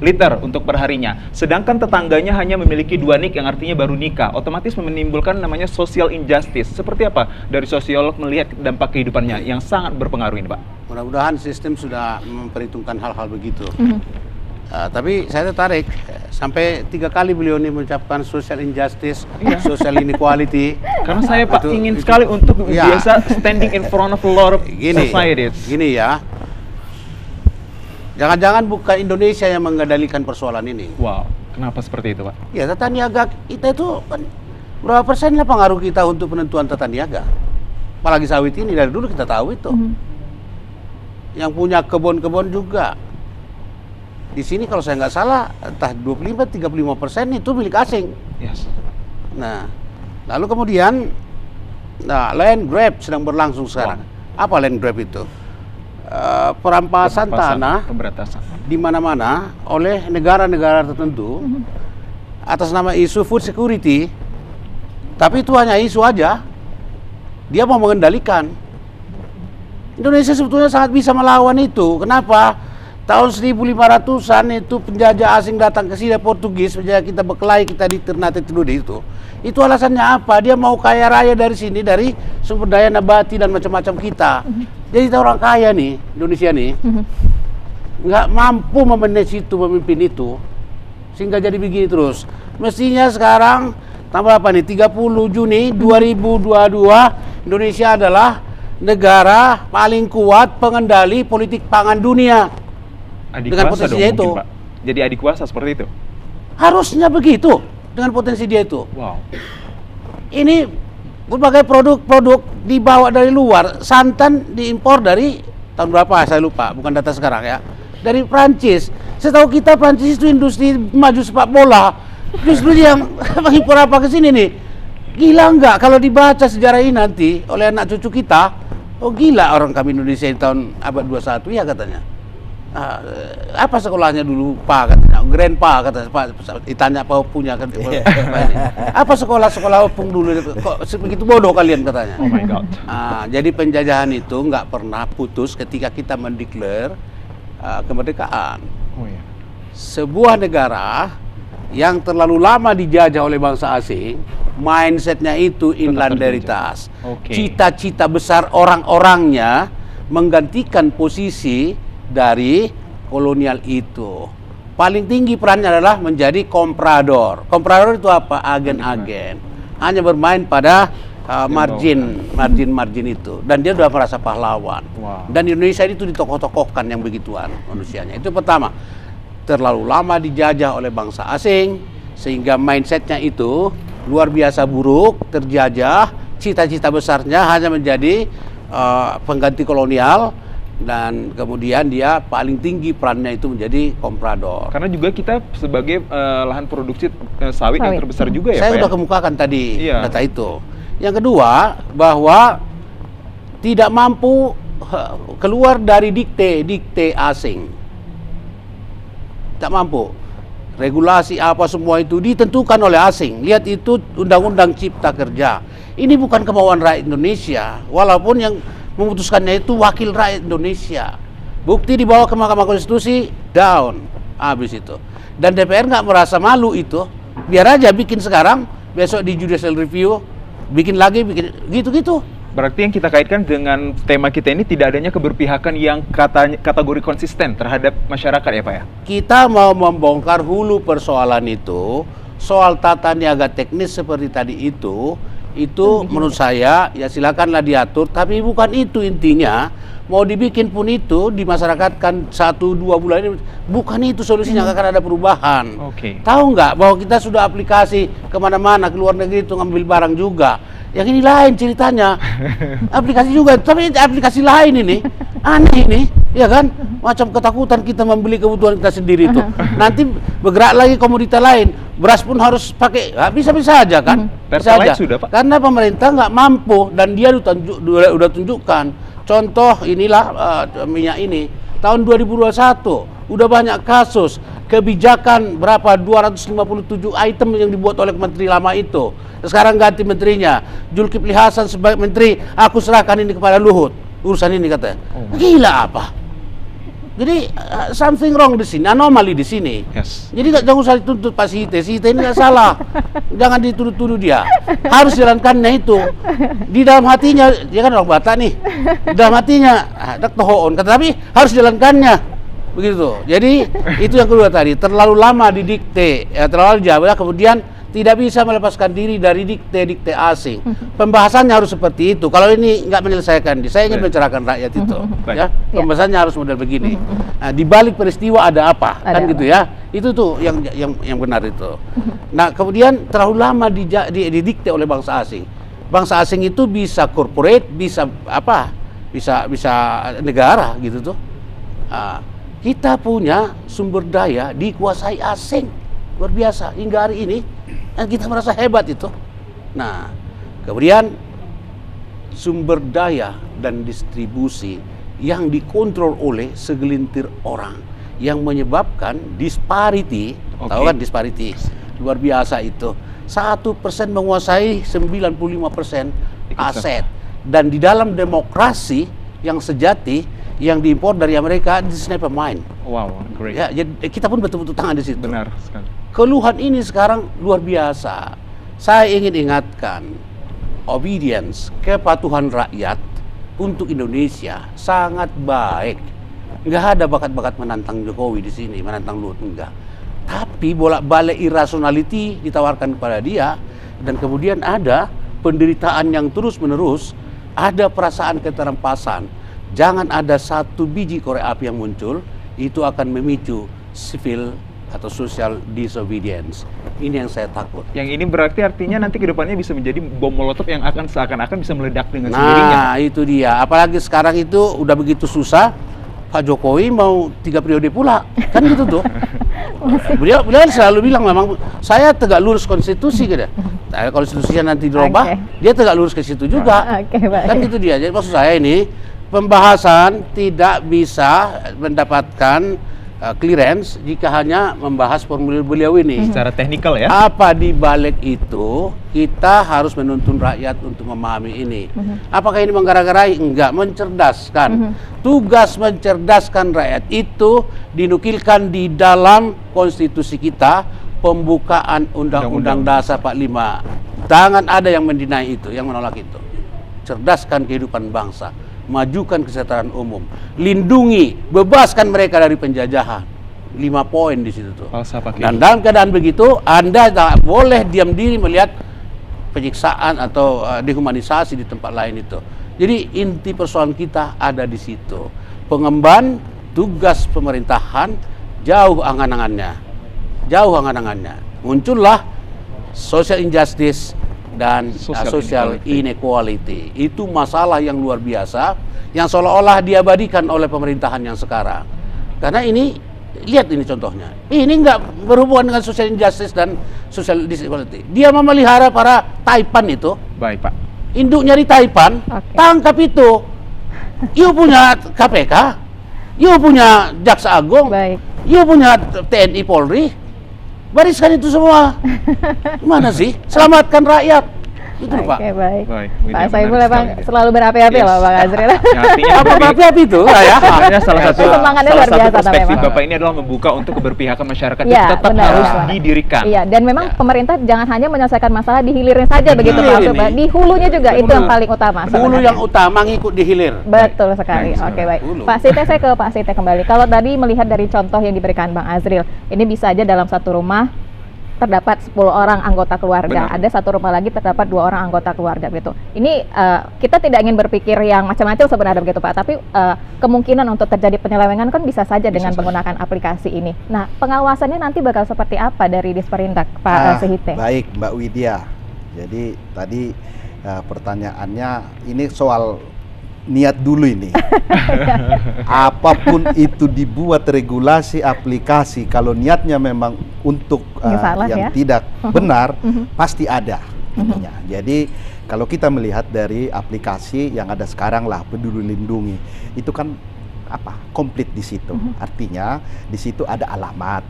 liter untuk perharinya. Sedangkan tetangganya hanya memiliki 2 NIK yang artinya baru nikah. Otomatis menimbulkan namanya social injustice. Seperti apa dari sosiolog melihat dampak kehidupannya yang sangat berpengaruh ini Pak? Mudah-mudahan sistem sudah memperhitungkan hal-hal begitu. Tapi saya tertarik sampai 3 kali beliau ini mengucapkan social injustice, social inequality. Karena saya Pak Itu- ingin itu- sekali untuk Ya. biasa standing in front of a lot of societies. Gini ya. Jangan-jangan bukan Indonesia yang mengendalikan persoalan ini. Wow, kenapa seperti itu Pak? Ya, tata niaga kita itu kan berapa persen lah pengaruh kita untuk penentuan tata niaga. Apalagi sawit ini dari dulu kita tahu itu. Yang punya kebun-kebun juga. Di sini kalau saya nggak salah entah 25-35% itu milik asing. Yes. Nah, lalu kemudian land grab sedang berlangsung sekarang. Apa land grab itu? Perampasan tanah Pemberantasan. di mana-mana oleh negara-negara tertentu atas nama isu food security. Tapi itu hanya isu aja. Dia mau mengendalikan. Indonesia sebetulnya sangat bisa melawan itu. Kenapa? Tahun 1500-an itu penjajah asing datang ke sini, Portugis, penjajah kita berkelahi, kita di Ternate Teludi itu. Itu alasannya apa? Dia mau kaya raya dari sini, dari sumber daya nabati dan macam-macam kita. Jadi kita orang kaya nih, Indonesia nih, nggak mampu memanage itu, memimpin itu, sehingga jadi begini terus. Mestinya sekarang tambah apa nih? 30 Juni 2022 Indonesia adalah negara paling kuat pengendali politik pangan dunia. Adik Dengan kuasa dong potensinya mungkin itu. Pak. Jadi adik kuasa seperti itu. Harusnya begitu dengan potensi dia itu. Wow. Ini berbagai produk-produk dibawa dari luar, santan diimpor dari tahun berapa saya lupa, bukan data sekarang ya. Dari Prancis. Setahu kita Prancis itu industri maju sepak bola. Justru dia yang mengimpor apa ke sini nih? Gila enggak kalau dibaca sejarah ini nanti oleh anak cucu kita? Oh gila orang kami Indonesia di tahun abad 21 ya katanya. Apa sekolahnya dulu Pak katanya, grandpa katanya, Pak ditanya apa punya kan Pak ini. Apa sekolah opung dulu kok begitu bodoh kalian katanya. Oh my god. Jadi penjajahan itu nggak pernah putus ketika kita mendeklar kemerdekaan. Oh iya. Sebuah negara yang terlalu lama dijajah oleh bangsa asing, mindsetnya itu inlanderitas. Oke. Cita-cita besar orang-orangnya menggantikan posisi dari kolonial itu. Paling tinggi perannya adalah menjadi komprador. Komprador itu apa? Agen-agen. Hanya bermain pada margin itu. Dan dia sudah merasa pahlawan. Wow. Dan di Indonesia itu ditokoh-tokohkan yang begituan manusianya. Itu pertama. Terlalu lama dijajah oleh bangsa asing sehingga mindsetnya itu luar biasa buruk, terjajah, cita-cita besarnya hanya menjadi pengganti kolonial dan kemudian dia paling tinggi perannya itu menjadi komprador. Karena juga kita sebagai lahan produksi sawit yang terbesar juga ya Saya Pak sudah ya? kemukakan tadi Iya. data itu. Yang kedua bahwa tidak mampu keluar dari dikte asing. Tak mampu. Regulasi apa semua itu ditentukan oleh asing. Lihat itu Undang-Undang Cipta Kerja. Ini bukan kemauan rakyat Indonesia. Walaupun yang memutuskannya itu wakil rakyat Indonesia. Bukti dibawa ke Mahkamah Konstitusi, down. Habis itu. Dan DPR nggak merasa malu itu. Biar aja bikin sekarang, besok di judicial review, bikin lagi, bikin gitu-gitu. Berarti yang kita kaitkan dengan tema kita ini tidak adanya keberpihakan yang kategori konsisten terhadap masyarakat ya Pak ya? Kita mau membongkar hulu persoalan itu, soal tata niaga teknis seperti tadi itu menurut saya ya silakanlah diatur, tapi bukan itu intinya. Mau dibikin pun itu di masyarakat kan 1-2 bulan ini, bukan itu solusinya, nggak akan ada perubahan. Oke. Tahu nggak bahwa kita sudah aplikasi kemana-mana, ke luar negeri itu ngambil barang juga. Yang ini lain ceritanya. Aplikasi juga, tapi aplikasi lain ini. Aneh ini. Ya kan? Macam ketakutan kita membeli kebutuhan kita sendiri itu. Nanti bergerak lagi komoditas lain. Beras pun harus pakai, bisa-bisa aja kan? Bisa Pertalite aja. sudah, Pak? Karena pemerintah nggak mampu dan dia udah tunjukkan. Contoh inilah minyak ini. Tahun 2021 udah banyak kasus kebijakan berapa 257 item yang dibuat oleh menteri lama itu. Sekarang ganti menterinya. Zulkifli Hasan sebagai menteri, aku serahkan ini kepada Luhut. Urusan ini katanya. Gila apa? Jadi something wrong di sini, anomali di sini. Yes. Jadi jangan usah dituntut Pak Sihite. Sihite ini nggak salah. Jangan dituduh-tuduh dia. Harus jalankannya itu. Di dalam hatinya, dia kan orang Batak nih. Di dalam hatinya, dak tohoon. Tapi harus jalankannya. Begitu. Jadi itu yang kedua tadi. Terlalu lama didikte, terlalu jauh. Kemudian tidak bisa melepaskan diri dari dikte-dikte asing. Pembahasannya harus seperti itu. Kalau ini nggak menyelesaikan, saya ingin mencerahkan rakyat itu. Ya, pembahasannya harus model begini. Nah, di balik peristiwa ada apa? Kan gitu ya. Itu tuh yang benar itu. Nah, kemudian terlalu lama didikte oleh bangsa asing. Bangsa asing itu bisa corporate, bisa apa? Bisa negara gitu tuh. Nah, kita punya sumber daya dikuasai asing. Luar biasa hingga hari ini. Dan kita merasa hebat itu. Nah, kemudian sumber daya dan distribusi yang dikontrol oleh segelintir orang yang menyebabkan disparity. Tahu kan disparity? Luar biasa itu. 1% menguasai 95% aset. Dan di dalam demokrasi yang sejati yang diimpor dari Amerika, this is never mind. Wow, great. Ya, jadi kita pun betul-betul tangan di situ. Benar sekali. Keluhan ini sekarang luar biasa. Saya ingin ingatkan, obedience, kepatuhan rakyat untuk Indonesia sangat baik. Nggak ada bakat-bakat menantang Jokowi di sini, menantang Luhut, enggak. Tapi bolak-balik irrationality ditawarkan kepada dia, dan kemudian ada penderitaan yang terus-menerus, ada perasaan keterampasan. Jangan ada satu biji korek api yang muncul, itu akan memicu civil atau social disobedience. Ini yang saya takut. Yang ini berarti artinya nanti ke depannya bisa menjadi bom molotov yang akan seakan-akan bisa meledak dengan sendirinya. Nah, itu dia. Apalagi sekarang itu udah begitu susah, Pak Jokowi mau 3 periode pula. Kan gitu tuh. Beliau selalu bilang memang saya tegak lurus konstitusi gitu. Nah, konstitusinya nanti dirubah, dia tegak lurus ke situ juga. Kan gitu dia. Jadi maksud saya ini pembahasan tidak bisa mendapatkan clearance jika hanya membahas formulir beliau ini. Secara teknikal ya. Apa di balik itu kita harus menuntun rakyat untuk memahami ini. Apakah ini menggara-garai? Enggak, mencerdaskan. Tugas mencerdaskan rakyat itu dinukilkan di dalam konstitusi kita, pembukaan Undang-Undang Dasar 45. Jangan ada yang mendinai itu, yang menolak itu. Cerdaskan kehidupan bangsa. Majukan kesejahteraan umum, lindungi, bebaskan mereka dari penjajahan. 5 poin di situ tuh. Dan dalam keadaan begitu, Anda tak boleh diam diri melihat penyiksaan atau dehumanisasi di tempat lain itu. Jadi inti persoalan kita ada di situ. Pengemban tugas pemerintahan jauh angan-angannya. Muncullah social injustice dan social inequality. Itu masalah yang luar biasa yang seolah-olah diabadikan oleh pemerintahan yang sekarang. Karena ini, lihat ini contohnya. Ini nggak berhubungan dengan social injustice dan social inequality. Dia memelihara para taipan itu. Baik, Pak. Induknya di Taipan, tangkap itu. You punya KPK, you punya Jaksa Agung, you punya TNI Polri. Bariskan itu semua. Mana sih? Selamatkan rakyat. Itu Pak. Oke, baik. Pak Saiful memang selalu berapi-api loh Bang Azril. Apa berapi-api itu? Ya. Salah satu semangatnya luar biasa perspektif Bapak ini adalah membuka untuk keberpihakan masyarakat ya, itu tetap harus didirikan. Iya, dan memang pemerintah jangan hanya menyelesaikan masalah di hilirnya saja begitu Pak. Di hulunya juga itu yang paling utama. Hulu yang utama ngikut di hilir. Betul sekali. Oke, baik. Pak Sihite, saya ke Pak Sihite kembali. Kalau tadi melihat dari contoh yang diberikan Bang Azril, ini bisa aja dalam satu rumah terdapat 10 orang anggota keluarga. Benar. Ada satu rumah lagi terdapat 2 orang anggota keluarga begitu. Ini kita tidak ingin berpikir yang macam-macam sebenarnya begitu Pak, tapi kemungkinan untuk terjadi penyelewengan kan bisa saja dengan menggunakan aplikasi ini. Nah, pengawasannya nanti bakal seperti apa dari Disperindak Pak Sihite? Baik Mbak Widya. Jadi tadi pertanyaannya ini soal niat dulu ini. Apapun itu dibuat regulasi aplikasi, kalau niatnya memang untuk Salah, yang ya? tidak benar, pasti ada ininya. Jadi kalau kita melihat dari aplikasi yang ada sekarang lah, Peduli Lindungi, itu kan apa, komplit di situ. Artinya di situ ada alamat,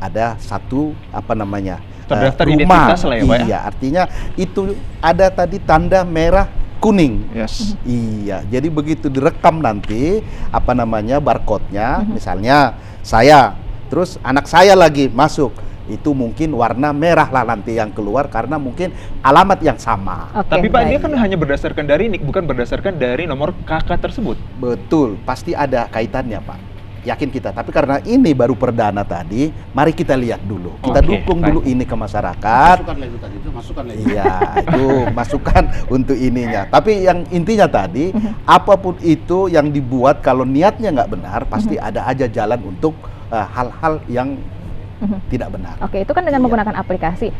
ada satu apa namanya, Terdaftar rumah. identitas lah ya, Pak, ya? Iya, artinya itu ada tadi tanda merah kuning. Yes. Iya, jadi begitu direkam nanti apa namanya barcode-nya, misalnya saya, terus anak saya lagi masuk, itu mungkin warna merah lah nanti yang keluar karena mungkin alamat yang sama. Oke, Tapi Pak, baik. dia kan hanya berdasarkan dari NIK, bukan berdasarkan dari nomor KK tersebut. Betul, pasti ada kaitannya Pak. Yakin kita, tapi karena ini baru perdana tadi, mari kita lihat dulu. Kita Oke, dukung baik. dulu ini ke masyarakat. Masukkan lagi tadi itu, masukkan lagi. Iya, itu masukan untuk ininya. Tapi yang intinya tadi, apapun itu yang dibuat, kalau niatnya nggak benar, pasti ada aja jalan untuk hal-hal yang tidak benar. Oke, itu kan dengan Iya. menggunakan aplikasi.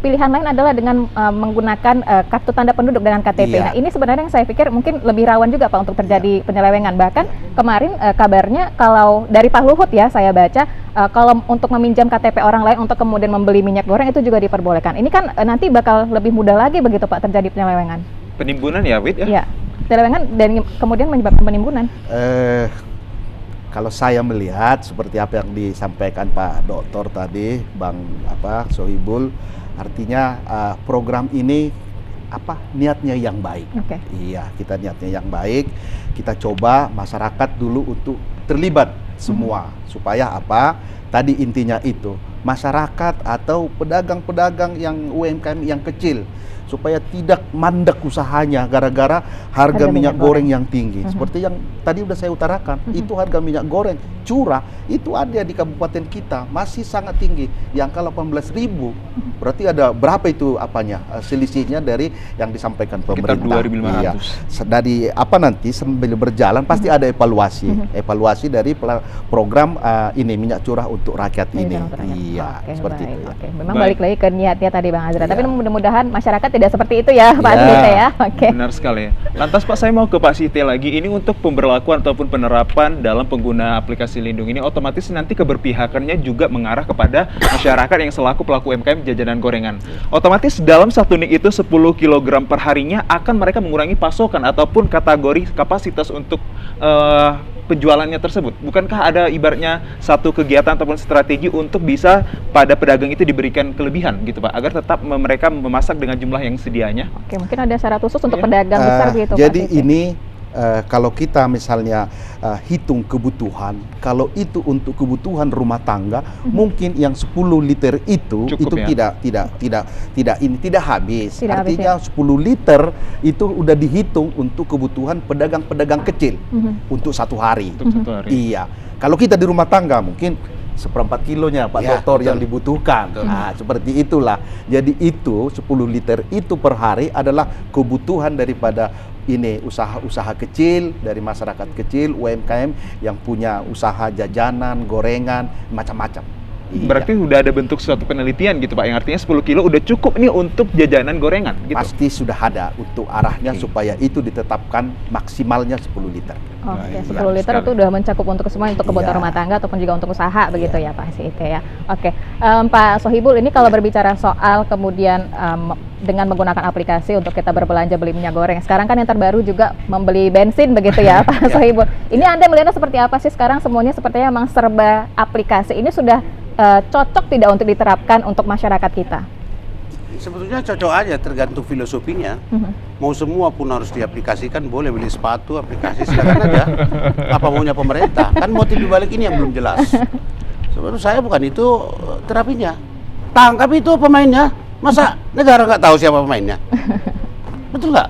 Pilihan lain adalah dengan menggunakan kartu tanda penduduk dengan KTP. Iya. Nah, ini sebenarnya yang saya pikir mungkin lebih rawan juga Pak untuk terjadi penyelewengan. Bahkan kemarin kabarnya kalau dari Pak Luhut ya saya baca, kalau untuk meminjam KTP orang lain untuk kemudian membeli minyak goreng itu juga diperbolehkan. Ini kan nanti bakal lebih mudah lagi begitu Pak terjadi penyelewengan. Penimbunan ya, Wid ya? Iya, penyelewengan dan kemudian menyebabkan penimbunan. Kalau saya melihat seperti apa yang disampaikan Pak Dokter tadi, Bang Sohibul, artinya program ini niatnya yang baik. Oke. Iya, kita niatnya yang baik. Kita coba masyarakat dulu untuk terlibat semua supaya apa? Tadi intinya itu, masyarakat atau pedagang-pedagang yang UMKM yang kecil supaya tidak mandek usahanya gara-gara harga minyak goreng yang tinggi. Seperti yang tadi udah saya utarakan, itu harga minyak goreng curah itu ada di kabupaten kita masih sangat tinggi, di angka 18.000. Berarti ada berapa itu selisihnya dari yang disampaikan Sekitar pemerintah. 2.500. Iya. Dari nanti sambil berjalan pasti ada evaluasi dari program ini minyak curah untuk rakyat ini. Iya, Oke, seperti baik, itu. Oke. Memang Baik. balik lagi ke niatnya tadi Bang Azra. Tapi Iya. mudah-mudahan masyarakat tidak seperti itu ya Pak Iya. Site ya. Oke. Benar sekali ya. Lantas Pak, saya mau ke Pak Site lagi. Ini untuk pemberlakuan ataupun penerapan dalam pengguna aplikasi Lindung ini, otomatis nanti keberpihakannya juga mengarah kepada masyarakat yang selaku pelaku UMKM jajanan gorengan. Otomatis dalam satu NIK itu 10 kg per harinya akan mereka mengurangi pasokan ataupun kategori kapasitas untuk penjualannya tersebut. Bukankah ada ibaratnya satu kegiatan ataupun strategi untuk bisa pada pedagang itu diberikan kelebihan gitu Pak, agar tetap mereka memasak dengan jumlah yang sedianya? Oke, mungkin ada syarat khusus untuk Iya. pedagang besar gitu Pak Jadi Site. ini kalau kita misalnya hitung kebutuhan, kalau itu untuk kebutuhan rumah tangga, mungkin yang 10 liter itu Cukup ya? tidak habis. Tidak habis, Artinya 10 liter itu udah dihitung untuk kebutuhan pedagang-pedagang kecil untuk satu hari. Untuk satu hari. Iya. Kalau kita di rumah tangga mungkin 1/4 kilonya Pak Ya, Dokter yang betul. dibutuhkan. Nah, seperti itulah. Jadi itu 10 liter itu per hari adalah kebutuhan daripada ini usaha-usaha kecil dari masyarakat kecil, UMKM yang punya usaha jajanan, gorengan, macam-macam. Iya. Berarti udah ada bentuk suatu penelitian gitu Pak, yang artinya 10 kilo udah cukup nih untuk jajanan gorengan gitu. Pasti sudah ada untuk arahnya Oke. supaya itu ditetapkan maksimalnya 10 liter. Oke, Baik, 10 liter sekali. itu udah mencakup untuk semua, untuk kebutuhan Iya. rumah tangga ataupun juga untuk usaha begitu ya Pak Site ya. Oke, Pak Sohibul, ini kalau berbicara soal kemudian dengan menggunakan aplikasi untuk kita berbelanja beli minyak goreng. Sekarang kan yang terbaru juga membeli bensin begitu ya Pak Sohibul. Ini Anda melihatnya seperti apa sih sekarang, semuanya sepertinya memang serba aplikasi. Ini sudah cocok tidak untuk diterapkan untuk masyarakat kita? Sebetulnya cocok aja, tergantung filosofinya. Mau semua pun harus diaplikasikan, boleh beli sepatu, aplikasi, silakan aja. Apa maunya pemerintah? Kan motif dibalik ini yang belum jelas. Sebenarnya saya bukan itu terapinya. Tangkap itu pemainnya. Masa negara nggak tahu siapa pemainnya? Betul nggak?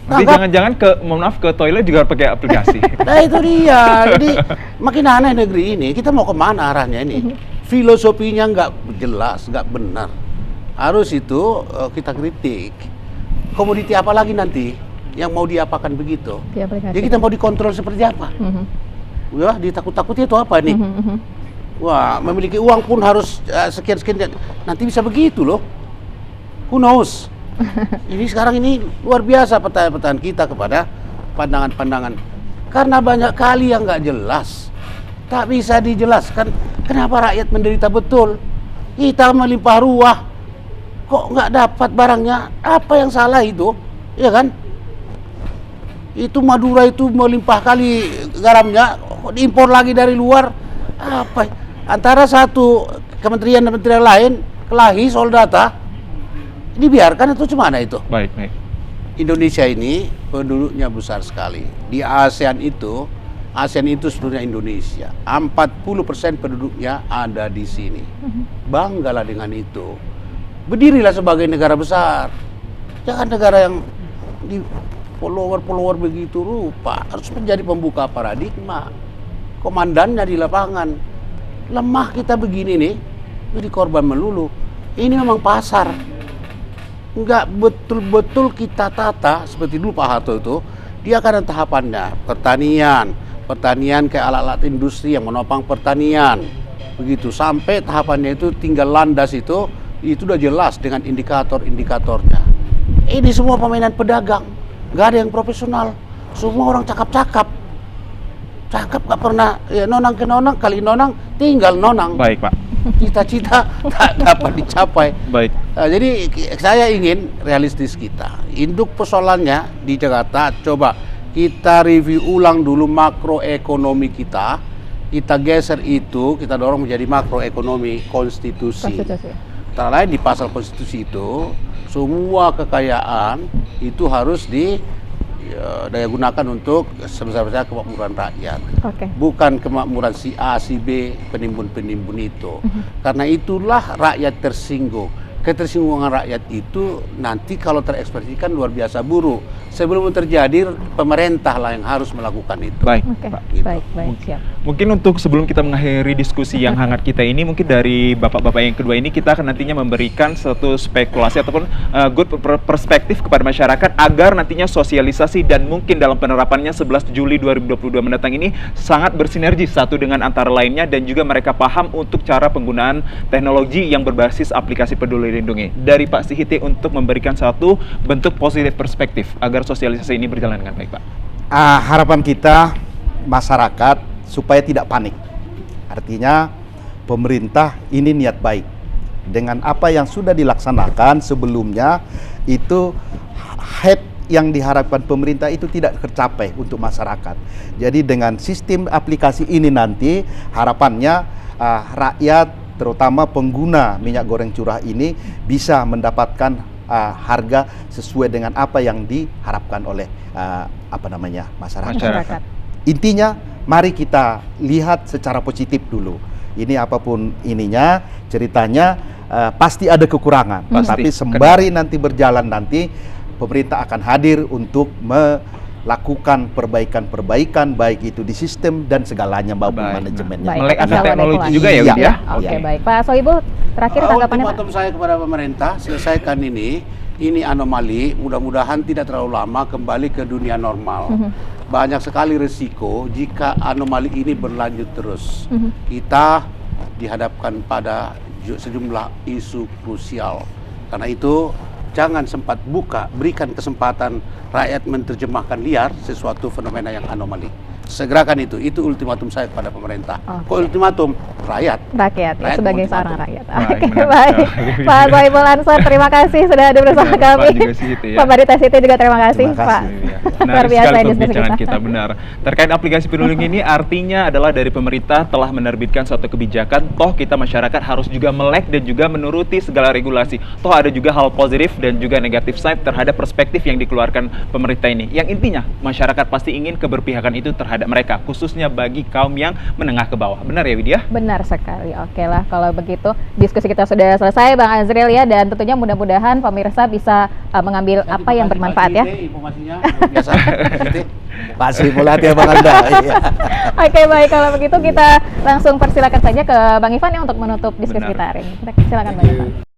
Nanti jangan-jangan mohon maaf, ke toilet juga pakai aplikasi. Nah itu dia. Jadi makin aneh negeri ini. Kita mau kemana arahnya ini? Filosofinya nggak jelas, nggak benar. Harus itu kita kritik. Komoditi apa lagi nanti yang mau diapakan begitu? Di aplikasi. Jadi kita mau dikontrol seperti apa? Wah, ditakut-takuti itu apa nih? Wah, memiliki uang pun harus sekian-sekian. Nanti bisa begitu loh. Who knows? Ini sekarang ini luar biasa pertanyaan-pertanyaan kita kepada pandangan-pandangan. Karena banyak kali yang nggak jelas, tak bisa dijelaskan kenapa rakyat menderita betul. Kita melimpah ruah, kok nggak dapat barangnya? Apa yang salah itu? Ya kan? Itu Madura itu melimpah kali garamnya, kok diimpor lagi dari luar. Apa? Antara satu kementerian dan kementerian lain kelahi soal data, dibiarkan atau cemana itu? Baik. Indonesia ini penduduknya besar sekali. Di ASEAN itu seluruhnya Indonesia. 40% penduduknya ada di sini. Banggalah dengan itu. Berdirilah sebagai negara besar. Jangan negara yang di follower begitu rupa. Harus menjadi pembuka paradigma. Komandannya di lapangan. Lemah kita begini nih, jadi korban melulu. Ini memang pasar. Enggak betul-betul kita tata seperti dulu Pak Harto itu. Dia akan ada tahapannya. Pertanian kayak alat-alat industri yang menopang pertanian. Begitu sampai tahapannya itu tinggal landas itu udah jelas dengan indikator-indikatornya. Ini semua permainan pedagang. Nggak ada yang profesional. Semua orang cakap-cakap. Cakap nggak pernah ya, nonang ke nonang, kali nonang tinggal nonang. Baik, Pak. Cita-cita tak dapat dicapai. Baik. Jadi saya ingin realistis kita. Induk persoalannya di Jakarta, coba kita review ulang dulu makroekonomi kita. Kita geser itu, kita dorong menjadi makroekonomi konstitusi. Antara lain di pasal konstitusi itu, semua kekayaan itu harus daya gunakan untuk sebesar-besar kemakmuran rakyat. Bukan kemakmuran si A, si B, penimbun-penimbun itu. Karena itulah rakyat tersinggung. Ketersinggungan rakyat itu nanti kalau terekspresikan luar biasa buruk. Sebelum terjadi, pemerintah lah yang harus melakukan itu. Baik, Pak. Gitu. Baik, siap. Mungkin untuk sebelum kita mengakhiri diskusi yang hangat kita ini, mungkin dari bapak-bapak yang kedua ini kita akan nantinya memberikan satu spekulasi ataupun good perspektif kepada masyarakat agar nantinya sosialisasi dan mungkin dalam penerapannya 11 Juli 2022 mendatang ini sangat bersinergi satu dengan antara lainnya dan juga mereka paham untuk cara penggunaan teknologi yang berbasis aplikasi Peduli Lindungi. Dari Pak Sihite untuk memberikan satu bentuk positif perspektif agar sosialisasi ini berjalan dengan baik, Pak. Harapan kita masyarakat supaya tidak panik. Artinya pemerintah ini niat baik. Dengan apa yang sudah dilaksanakan sebelumnya itu head yang diharapkan pemerintah itu tidak tercapai untuk masyarakat. Jadi dengan sistem aplikasi ini nanti harapannya rakyat terutama pengguna minyak goreng curah ini bisa mendapatkan harga sesuai dengan apa yang diharapkan oleh masyarakat. Intinya mari kita lihat secara positif dulu. Ini apapun ininya ceritanya pasti ada kekurangan. Tapi sembari nanti berjalan nanti pemerintah akan hadir untuk melakukan perbaikan-perbaikan baik itu di sistem dan segalanya maupun manajemennya. Melek ada teknologi juga ya, Wid, ya? Oke, baik. Pak Sohibul, terakhir tanggapannya Pak. Ultimatum saya kepada pemerintah, selesaikan ini anomali, mudah-mudahan tidak terlalu lama kembali ke dunia normal. Banyak sekali risiko jika anomali ini berlanjut terus. Kita dihadapkan pada sejumlah isu krusial. Karena itu jangan sempat berikan kesempatan rakyat menerjemahkan liar sesuatu fenomena yang anomali. Segerakan itu ultimatum saya kepada pemerintah. Kok ultimatum? Rakyat Ya, sebagai seorang rakyat. Baik, baik. Pak Sohibul Ansor, terima kasih sudah hadir bersama kami. Pak Barita Siti juga terima kasih, Pak. Luar biasa perbincangan kita benar. Terkait aplikasi Peduli ini artinya adalah dari pemerintah telah menerbitkan suatu kebijakan, toh kita masyarakat harus juga melek dan juga menuruti segala regulasi. Toh ada juga hal positif dan juga negatif side terhadap perspektif yang dikeluarkan pemerintah ini. Yang intinya masyarakat pasti ingin keberpihakan itu terhadap mereka, khususnya bagi kaum yang menengah ke bawah. Benar ya, Widya? Benar sekali. Oke lah, kalau begitu diskusi kita sudah selesai, Bang Azril ya, dan tentunya mudah-mudahan pemirsa bisa mengambil apa yang bermanfaat ya. Informasinya biasa. Pak Sri ya Bang Anda. Oke, baik, kalau begitu kita langsung persilakan saja ke Bang Ivan ya untuk menutup diskusi kita hari ini. Silakan Bang Ivan.